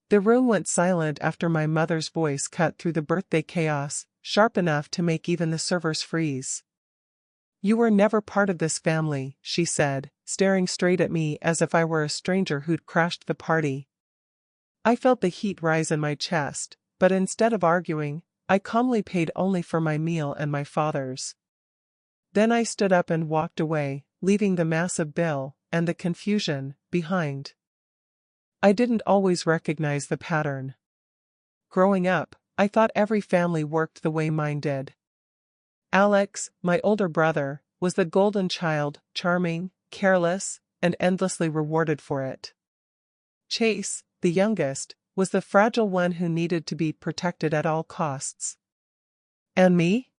The room went silent after my mother's voice cut through the birthday chaos, sharp enough to make even the servers freeze. "You were never part of this family," she said, staring straight at me as if I were a stranger who'd crashed the party. I felt the heat rise in my chest, but instead of arguing, I calmly paid only for my meal and my father's. Then I stood up and walked away, leaving the massive bill, and the confusion, behind. I didn't always recognize the pattern. Growing up, I thought every family worked the way mine did. Alex, my older brother, was the golden child, charming, careless, and endlessly rewarded for it. Chase, the youngest, was the fragile one who needed to be protected at all costs. And me?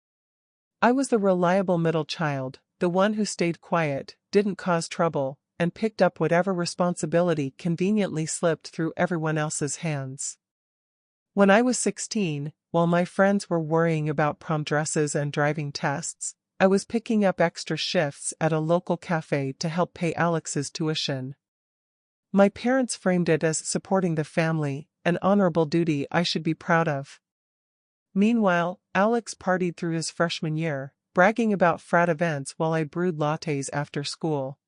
I was the reliable middle child, the one who stayed quiet, didn't cause trouble, and picked up whatever responsibility conveniently slipped through everyone else's hands. When I was 16, while my friends were worrying about prom dresses and driving tests, I was picking up extra shifts at a local cafe to help pay Alex's tuition. My parents framed it as supporting the family, an honorable duty I should be proud of. Meanwhile, Alex partied through his freshman year, bragging about frat events while I brewed lattes after school.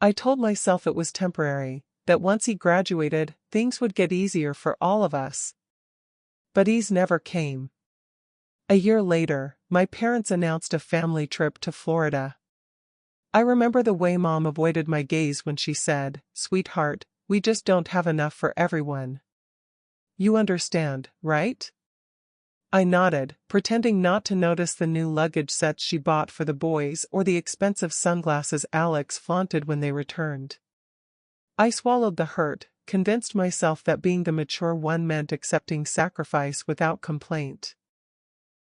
I told myself it was temporary, that once he graduated, things would get easier for all of us. But ease never came. A year later, my parents announced a family trip to Florida. I remember the way Mom avoided my gaze when she said, "Sweetheart, we just don't have enough for everyone. You understand, right?" I nodded, pretending not to notice the new luggage sets she bought for the boys or the expensive sunglasses Alex flaunted when they returned. I swallowed the hurt, convinced myself that being the mature one meant accepting sacrifice without complaint.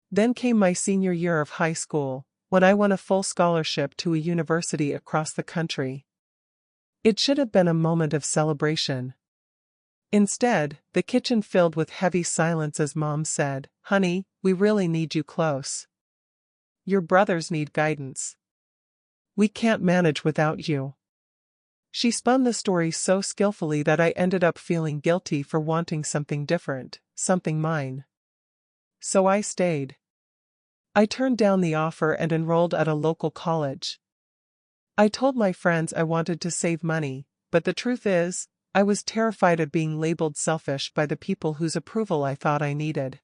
Then came my senior year of high school, when I won a full scholarship to a university across the country. It should have been a moment of celebration. Instead, the kitchen filled with heavy silence as Mom said, "Honey, we really need you close. Your brothers need guidance. We can't manage without you." She spun the story so skillfully that I ended up feeling guilty for wanting something different, something mine. So I stayed. I turned down the offer and enrolled at a local college. I told my friends I wanted to save money, but the truth is, I was terrified of being labeled selfish by the people whose approval I thought I needed.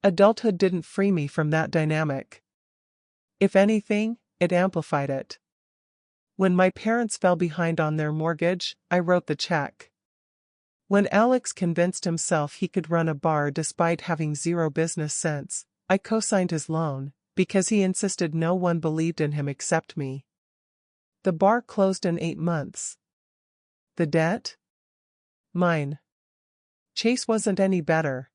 Adulthood didn't free me from that dynamic. If anything, it amplified it. When my parents fell behind on their mortgage, I wrote the check. When Alex convinced himself he could run a bar despite having zero business sense, I co-signed his loan, because he insisted no one believed in him except me. The bar closed in 8 months. The debt? Mine. Chase wasn't any better.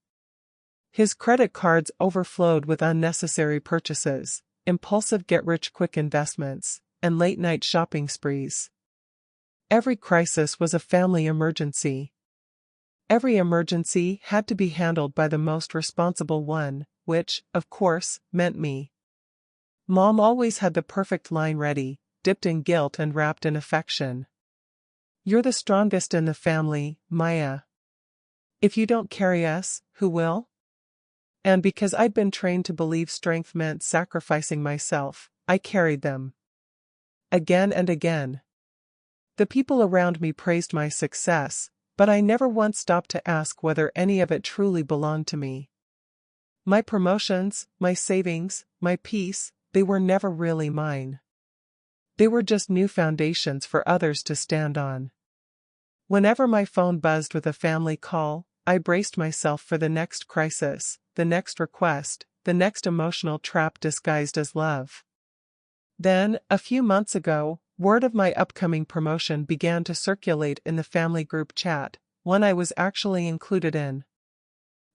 His credit cards overflowed with unnecessary purchases, impulsive get-rich-quick investments, and late-night shopping sprees. Every crisis was a family emergency. Every emergency had to be handled by the most responsible one, which, of course, meant me. Mom always had the perfect line ready, dipped in guilt and wrapped in affection. "You're the strongest in the family, Maya. If you don't carry us, who will?" And because I'd been trained to believe strength meant sacrificing myself, I carried them. Again and again. The people around me praised my success, but I never once stopped to ask whether any of it truly belonged to me. My promotions, my savings, my peace, they were never really mine. They were just new foundations for others to stand on. Whenever my phone buzzed with a family call, I braced myself for the next crisis, the next request, the next emotional trap disguised as love. Then, a few months ago, word of my upcoming promotion began to circulate in the family group chat, one I was actually included in.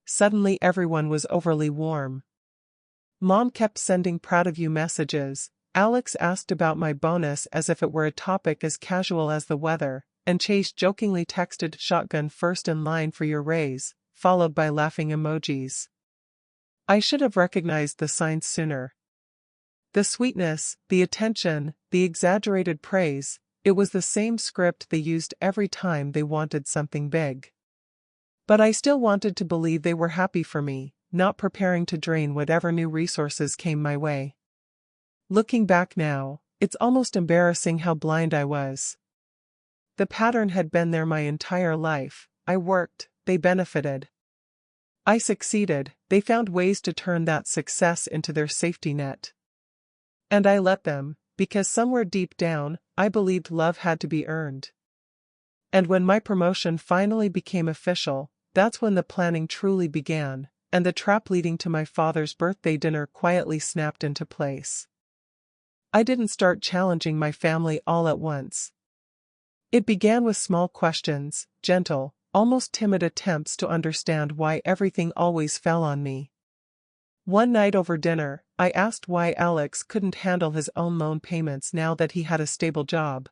Suddenly everyone was overly warm. Mom kept sending proud of you messages, Alex asked about my bonus as if it were a topic as casual as the weather, and Chase jokingly texted shotgun first in line for your raise, followed by laughing emojis. I should have recognized the signs sooner. The sweetness, the attention, the exaggerated praise, it was the same script they used every time they wanted something big. But I still wanted to believe they were happy for me, not preparing to drain whatever new resources came my way. Looking back now, it's almost embarrassing how blind I was. The pattern had been there my entire life. I worked, they benefited. I succeeded, they found ways to turn that success into their safety net. And I let them, because somewhere deep down, I believed love had to be earned. And when my promotion finally became official, that's when the planning truly began, and the trap leading to my father's birthday dinner quietly snapped into place. I didn't start challenging my family all at once. It began with small questions, gentle, almost timid attempts to understand why everything always fell on me. One night over dinner, I asked why Alex couldn't handle his own loan payments now that he had a stable job.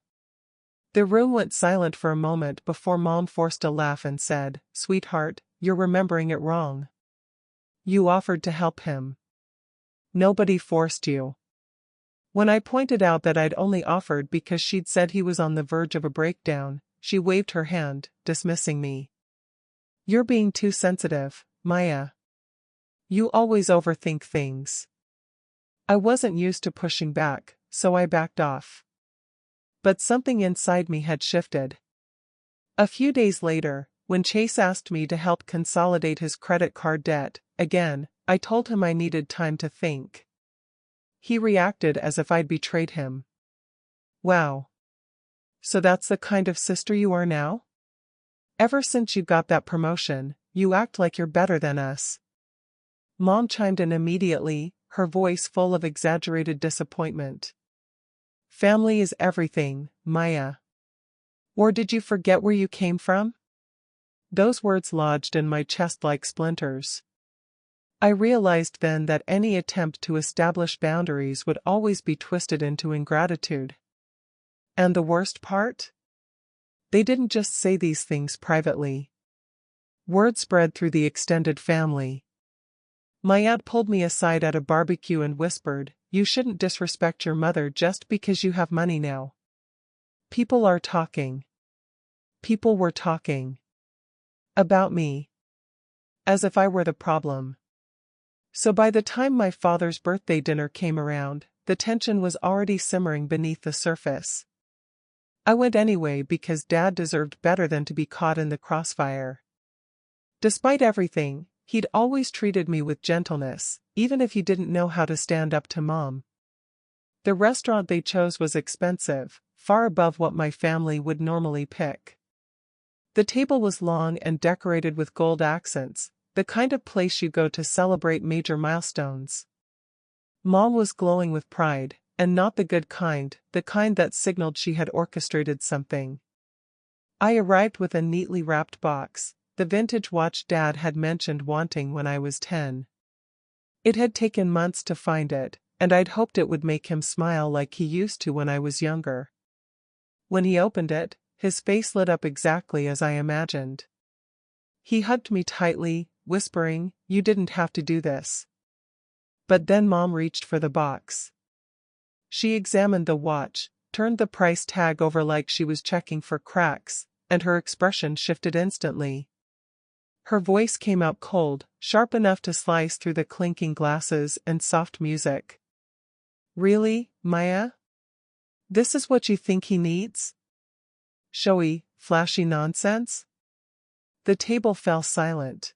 The room went silent for a moment before Mom forced a laugh and said, "Sweetheart, you're remembering it wrong. You offered to help him. Nobody forced you." When I pointed out that I'd only offered because she'd said he was on the verge of a breakdown, she waved her hand, dismissing me. "You're being too sensitive, Maya. You always overthink things." I wasn't used to pushing back, so I backed off. But something inside me had shifted. A few days later, when Chase asked me to help consolidate his credit card debt, again, I told him I needed time to think. He reacted as if I'd betrayed him. "Wow. So that's the kind of sister you are now? Ever since you got that promotion, you act like you're better than us." Mom chimed in immediately, her voice full of exaggerated disappointment. "Family is everything, Maya. Or did you forget where you came from?" Those words lodged in my chest like splinters. I realized then that any attempt to establish boundaries would always be twisted into ingratitude. And the worst part? They didn't just say these things privately. Word spread through the extended family. My aunt pulled me aside at a barbecue and whispered, "You shouldn't disrespect your mother just because you have money now. People are talking." People were talking. About me. As if I were the problem. So by the time my father's birthday dinner came around, the tension was already simmering beneath the surface. I went anyway because Dad deserved better than to be caught in the crossfire. Despite everything, he'd always treated me with gentleness, even if he didn't know how to stand up to Mom. The restaurant they chose was expensive, far above what my family would normally pick. The table was long and decorated with gold accents, the kind of place you go to celebrate major milestones. Mom was glowing with pride, and not the good kind, the kind that signaled she had orchestrated something. I arrived with a neatly wrapped box, the vintage watch Dad had mentioned wanting when I was 10. It had taken months to find it, and I'd hoped it would make him smile like he used to when I was younger. When he opened it, his face lit up exactly as I imagined. He hugged me tightly, whispering, "You didn't have to do this." But then Mom reached for the box. She examined the watch, turned the price tag over like she was checking for cracks, and her expression shifted instantly. Her voice came out cold, sharp enough to slice through the clinking glasses and soft music. "Really, Maya? This is what you think he needs? Showy, flashy nonsense?" The table fell silent.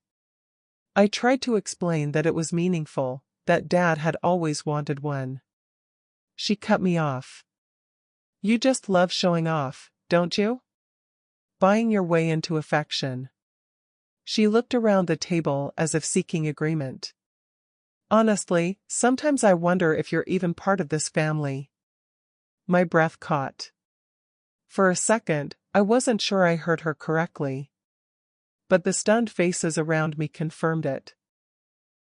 I tried to explain that it was meaningful, that Dad had always wanted one. She cut me off. "You just love showing off, don't you? Buying your way into affection." She looked around the table as if seeking agreement. "Honestly, sometimes I wonder if you're even part of this family." My breath caught. For a second, I wasn't sure I heard her correctly. But the stunned faces around me confirmed it.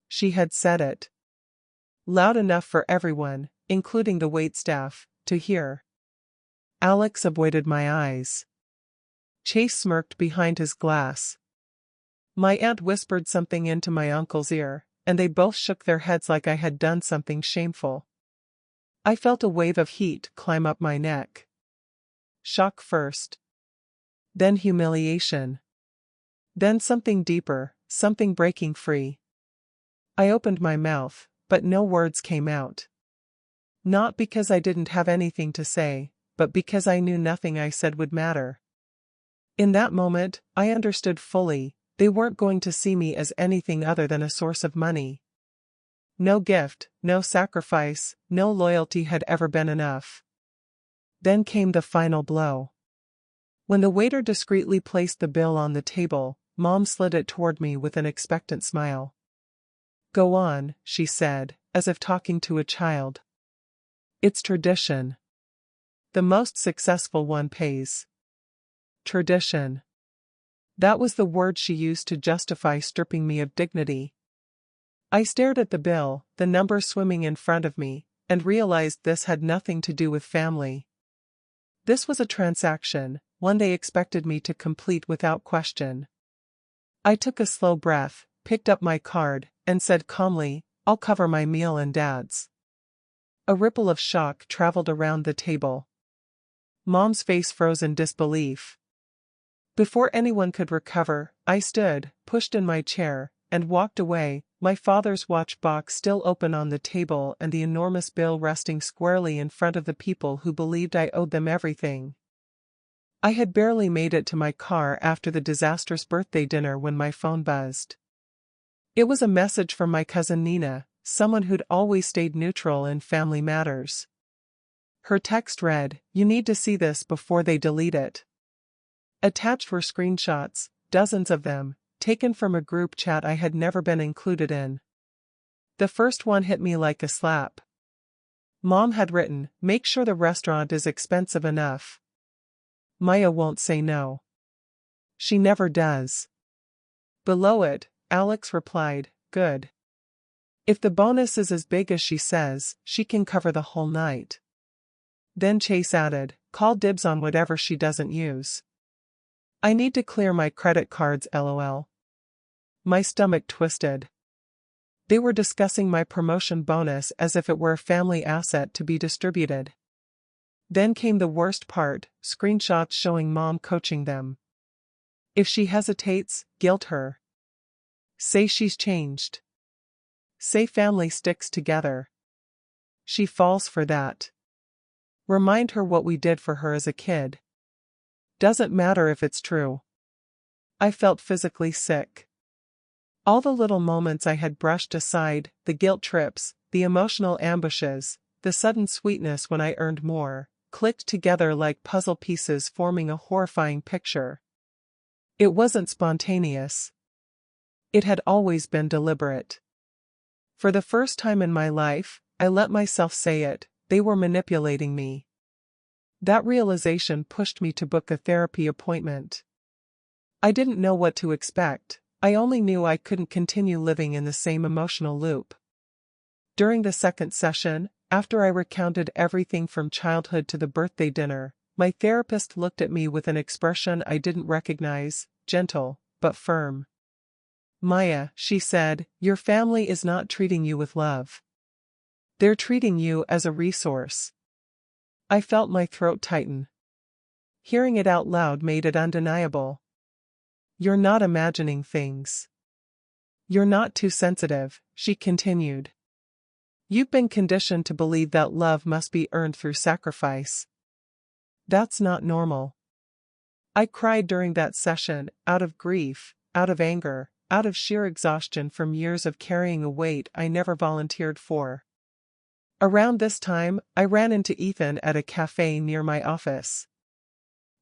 She had said it. Loud enough for everyone, including the waitstaff, to hear. Alex avoided my eyes. Chase smirked behind his glass. My aunt whispered something into my uncle's ear, and they both shook their heads like I had done something shameful. I felt a wave of heat climb up my neck. Shock first. Then humiliation. Then something deeper, something breaking free. I opened my mouth, but no words came out. Not because I didn't have anything to say, but because I knew nothing I said would matter. In that moment, I understood fully, they weren't going to see me as anything other than a source of money. No gift, no sacrifice, no loyalty had ever been enough. Then came the final blow. When the waiter discreetly placed the bill on the table, Mom slid it toward me with an expectant smile. "Go on," she said, as if talking to a child. "It's tradition. The most successful one pays." Tradition. That was the word she used to justify stripping me of dignity. I stared at the bill, the numbers swimming in front of me, and realized this had nothing to do with family. This was a transaction, one they expected me to complete without question. I took a slow breath, picked up my card, and said calmly, "I'll cover my meal and Dad's." A ripple of shock traveled around the table. Mom's face froze in disbelief. Before anyone could recover, I stood, pushed in my chair, and walked away, my father's watch box still open on the table and the enormous bill resting squarely in front of the people who believed I owed them everything. I had barely made it to my car after the disastrous birthday dinner when my phone buzzed. It was a message from my cousin Nina, someone who'd always stayed neutral in family matters. Her text read, "You need to see this before they delete it." Attached were screenshots, dozens of them, taken from a group chat I had never been included in. The first one hit me like a slap. Mom had written, "Make sure the restaurant is expensive enough. Maya won't say no. She never does." Below it, Alex replied, "Good. If the bonus is as big as she says, she can cover the whole night." Then Chase added, "Call dibs on whatever she doesn't use. I need to clear my credit cards, lol." My stomach twisted. They were discussing my promotion bonus as if it were a family asset to be distributed. Then came the worst part, screenshots showing Mom coaching them. "If she hesitates, guilt her. Say she's changed. Say family sticks together. She falls for that. Remind her what we did for her as a kid. Doesn't matter if it's true." I felt physically sick. All the little moments I had brushed aside, the guilt trips, the emotional ambushes, the sudden sweetness when I earned more, clicked together like puzzle pieces forming a horrifying picture. It wasn't spontaneous. It had always been deliberate. For the first time in my life, I let myself say it, they were manipulating me. That realization pushed me to book a therapy appointment. I didn't know what to expect, I only knew I couldn't continue living in the same emotional loop. During the second session, after I recounted everything from childhood to the birthday dinner, my therapist looked at me with an expression I didn't recognize, gentle, but firm. "Maya," she said, "your family is not treating you with love. They're treating you as a resource." I felt my throat tighten. Hearing it out loud made it undeniable. "You're not imagining things. You're not too sensitive," she continued. "You've been conditioned to believe that love must be earned through sacrifice. That's not normal." I cried during that session, out of grief, out of anger, out of sheer exhaustion from years of carrying a weight I never volunteered for. Around this time, I ran into Ethan at a cafe near my office.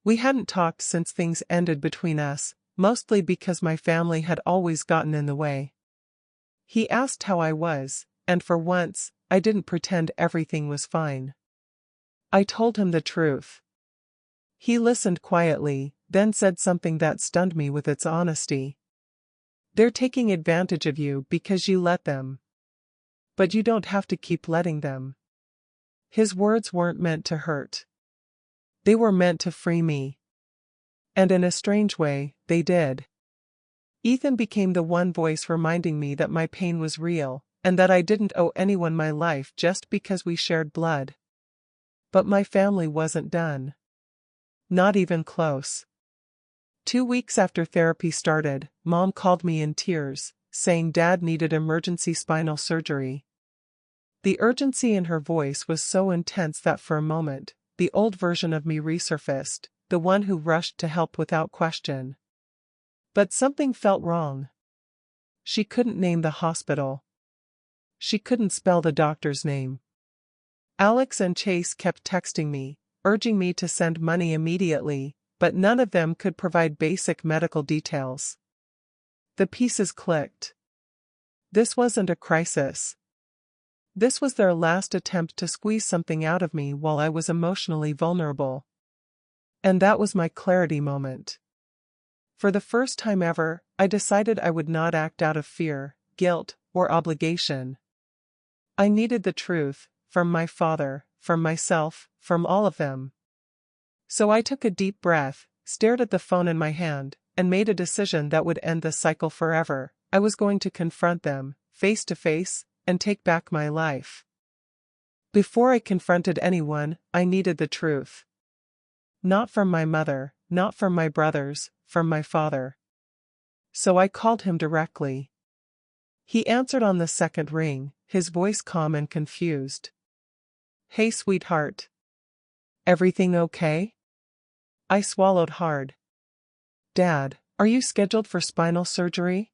We hadn't talked since things ended between us, mostly because my family had always gotten in the way. He asked how I was, and for once, I didn't pretend everything was fine. I told him the truth. He listened quietly, then said something that stunned me with its honesty. "They're taking advantage of you because you let them. But you don't have to keep letting them." His words weren't meant to hurt. They were meant to free me. And in a strange way, they did. Ethan became the one voice reminding me that my pain was real, and that I didn't owe anyone my life just because we shared blood. But my family wasn't done. Not even close. 2 weeks after therapy started, Mom called me in tears, saying Dad needed emergency spinal surgery. The urgency in her voice was so intense that for a moment, the old version of me resurfaced, the one who rushed to help without question. But something felt wrong. She couldn't name the hospital. She couldn't spell the doctor's name. Alex and Chase kept texting me, urging me to send money immediately, but none of them could provide basic medical details. The pieces clicked. This wasn't a crisis. This was their last attempt to squeeze something out of me while I was emotionally vulnerable. And that was my clarity moment. For the first time ever, I decided I would not act out of fear, guilt, or obligation. I needed the truth, from my father, from myself, from all of them. So I took a deep breath, stared at the phone in my hand, and made a decision that would end the cycle forever. I was going to confront them, face to face, and take back my life. Before I confronted anyone, I needed the truth. Not from my mother, not from my brothers, from my father. So I called him directly. He answered on the second ring, his voice calm and confused. "Hey, sweetheart. Everything okay?" I swallowed hard. "Dad, are you scheduled for spinal surgery?"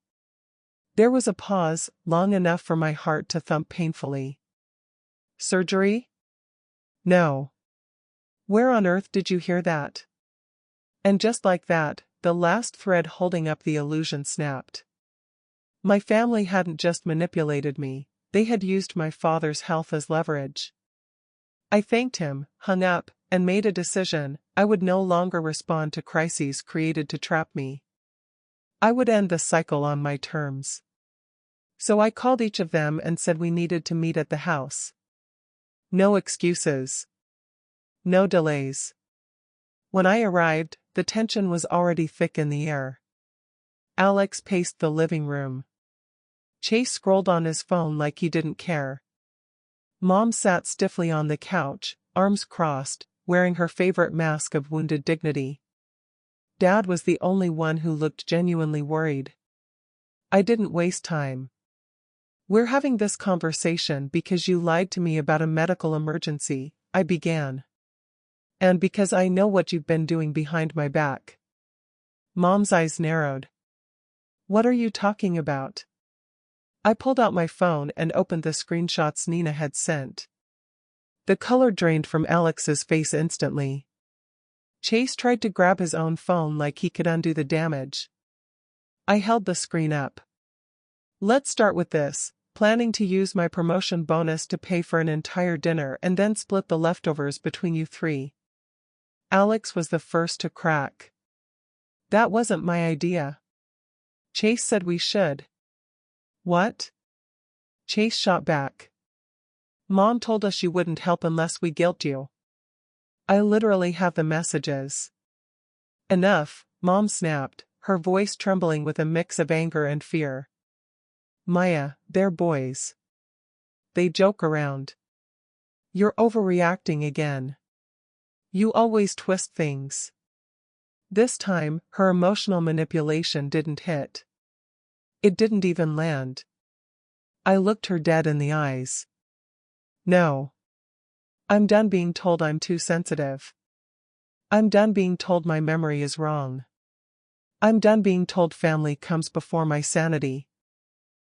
There was a pause, long enough for my heart to thump painfully. "Surgery? No. Where on earth did you hear that?" And just like that, the last thread holding up the illusion snapped. My family hadn't just manipulated me, they had used my father's health as leverage. I thanked him, hung up, and made a decision. I would no longer respond to crises created to trap me. I would end the cycle on my terms. So I called each of them and said we needed to meet at the house. No excuses. No delays. When I arrived, the tension was already thick in the air. Alex paced the living room. Chase scrolled on his phone like he didn't care. Mom sat stiffly on the couch, arms crossed, wearing her favorite mask of wounded dignity. Dad was the only one who looked genuinely worried. I didn't waste time. "We're having this conversation because you lied to me about a medical emergency," I began. "And because I know what you've been doing behind my back." Mom's eyes narrowed. "What are you talking about?" I pulled out my phone and opened the screenshots Nina had sent. The color drained from Alex's face instantly. Chase tried to grab his own phone like he could undo the damage. I held the screen up. "Let's start with this. Planning to use my promotion bonus to pay for an entire dinner and then split the leftovers between you three." Alex was the first to crack. "That wasn't my idea. Chase said we should." "What?" Chase shot back. "Mom told us you wouldn't help unless we guilt you." I literally have the messages. "Enough," Mom snapped, her voice trembling with a mix of anger and fear. "Maya, they're boys. They joke around. You're overreacting again. You always twist things." This time, her emotional manipulation didn't hit. It didn't even land. I looked her dead in the eyes. "No. I'm done being told I'm too sensitive. I'm done being told my memory is wrong. I'm done being told family comes before my sanity."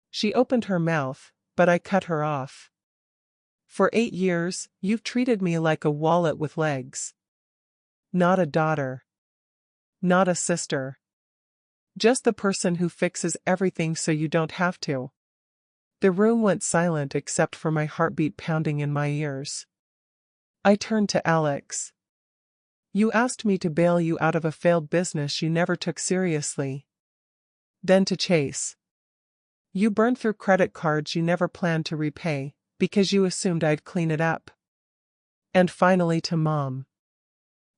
She opened her mouth, but I cut her off. "For 8 years, you've treated me like a wallet with legs. Not a daughter. Not a sister. Just the person who fixes everything so you don't have to." The room went silent except for my heartbeat pounding in my ears. I turned to Alex. "You asked me to bail you out of a failed business you never took seriously." Then to Chase. "You burned through credit cards you never planned to repay, because you assumed I'd clean it up." And finally to Mom.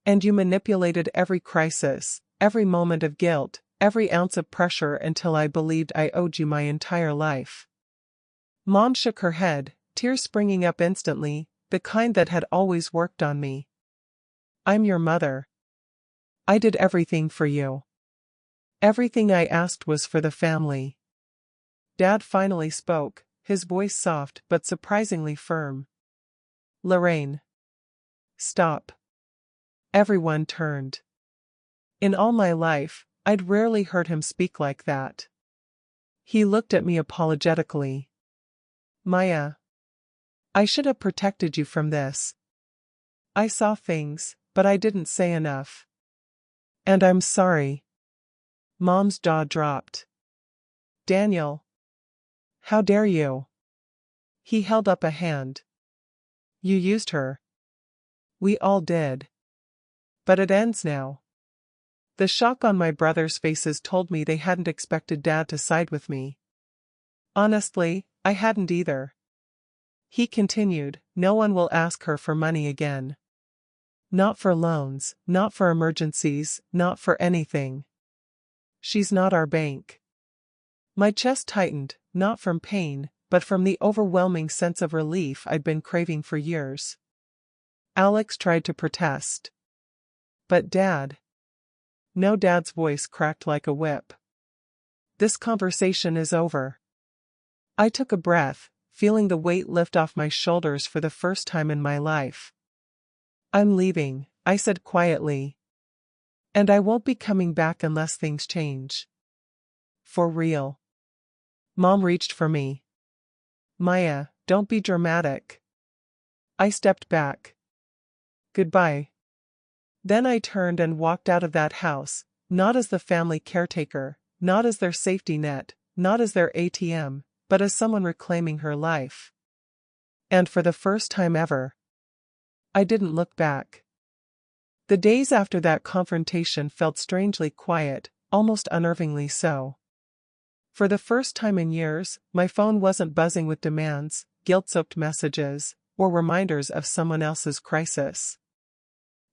"And you manipulated every crisis, every moment of guilt, every ounce of pressure until I believed I owed you my entire life." Mom shook her head, tears springing up instantly, the kind that had always worked on me. "I'm your mother. I did everything for you. Everything I asked was for the family. Dad finally spoke, his voice soft but surprisingly firm. Lorraine. Stop. Everyone turned. In all my life, I'd rarely heard him speak like that. He looked at me apologetically. Maya. I should have protected you from this. I saw things, but I didn't say enough. And I'm sorry. Mom's jaw dropped. Daniel. How dare you? He held up a hand. You used her. We all did. But it ends now. The shock on my brothers' faces told me they hadn't expected Dad to side with me. Honestly, I hadn't either. He continued, no one will ask her for money again. Not for loans, not for emergencies, not for anything. She's not our bank. My chest tightened, not from pain, but from the overwhelming sense of relief I'd been craving for years. Alex tried to protest. But Dad. No, Dad's voice cracked like a whip. This conversation is over. I took a breath, feeling the weight lift off my shoulders for the first time in my life. I'm leaving, I said quietly. And I won't be coming back unless things change. For real. Mom reached for me. Maya, don't be dramatic. I stepped back. Goodbye. Then I turned and walked out of that house, not as the family caretaker, not as their safety net, not as their ATM, but as someone reclaiming her life. And for the first time ever, I didn't look back. The days after that confrontation felt strangely quiet, almost unnervingly so. For the first time in years, my phone wasn't buzzing with demands, guilt-soaked messages, or reminders of someone else's crisis.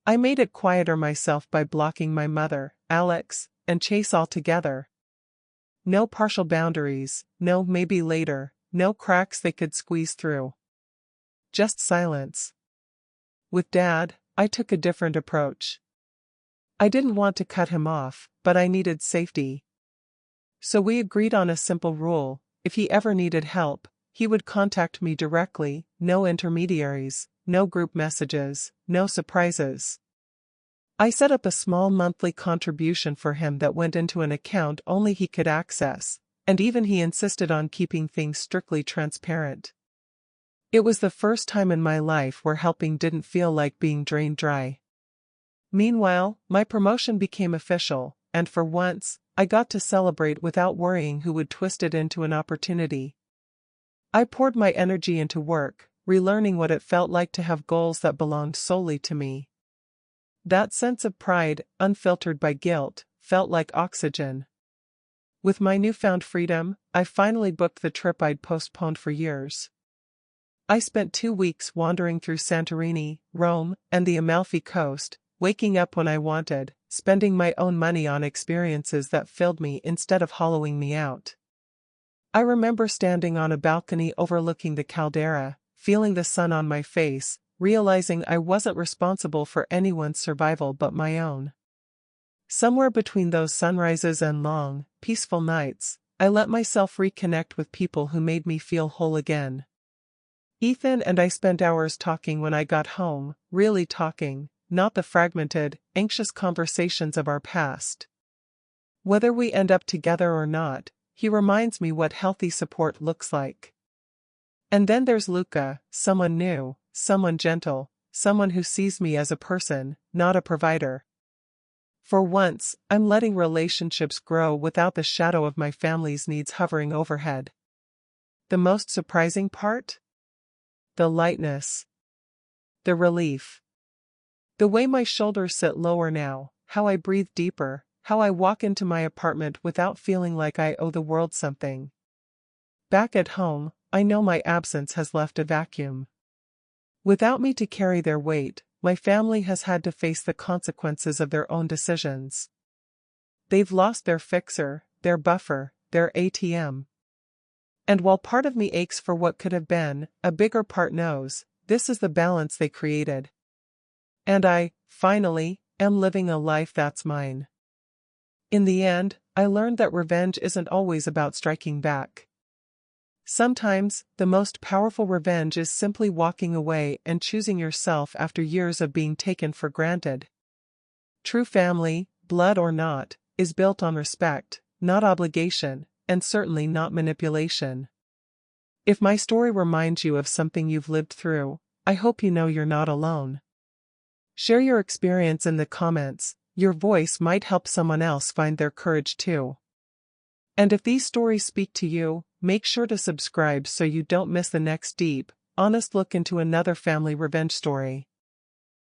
I made it quieter myself by blocking my mother, Alex, and Chase altogether. No partial boundaries, no maybe later, no cracks they could squeeze through. Just silence. With Dad, I took a different approach. I didn't want to cut him off, but I needed safety. So we agreed on a simple rule: if he ever needed help, he would contact me directly, no intermediaries, no group messages, no surprises. I set up a small monthly contribution for him that went into an account only he could access, and even he insisted on keeping things strictly transparent. It was the first time in my life where helping didn't feel like being drained dry. Meanwhile, my promotion became official, and for once, I got to celebrate without worrying who would twist it into an opportunity. I poured my energy into work, relearning what it felt like to have goals that belonged solely to me. That sense of pride, unfiltered by guilt, felt like oxygen. With my newfound freedom, I finally booked the trip I'd postponed for years. I spent 2 weeks wandering through Santorini, Rome, and the Amalfi Coast, waking up when I wanted, spending my own money on experiences that filled me instead of hollowing me out. I remember standing on a balcony overlooking the caldera, feeling the sun on my face, realizing I wasn't responsible for anyone's survival but my own. Somewhere between those sunrises and long, peaceful nights, I let myself reconnect with people who made me feel whole again. Ethan and I spent hours talking when I got home, really talking, not the fragmented, anxious conversations of our past. Whether we end up together or not, he reminds me what healthy support looks like. And then there's Luca, someone new, someone gentle, someone who sees me as a person, not a provider. For once, I'm letting relationships grow without the shadow of my family's needs hovering overhead. The most surprising part? The lightness. The relief. The way my shoulders sit lower now, how I breathe deeper, how I walk into my apartment without feeling like I owe the world something. Back at home, I know my absence has left a vacuum. Without me to carry their weight, my family has had to face the consequences of their own decisions. They've lost their fixer, their buffer, their ATM. And while part of me aches for what could have been, a bigger part knows, this is the balance they created. And I, finally, am living a life that's mine. In the end, I learned that revenge isn't always about striking back. Sometimes, the most powerful revenge is simply walking away and choosing yourself after years of being taken for granted. True family, blood or not, is built on respect, not obligation, and certainly not manipulation. If my story reminds you of something you've lived through, I hope you know you're not alone. Share your experience in the comments. Your voice might help someone else find their courage too. And if these stories speak to you, make sure to subscribe so you don't miss the next deep, honest look into another family revenge story.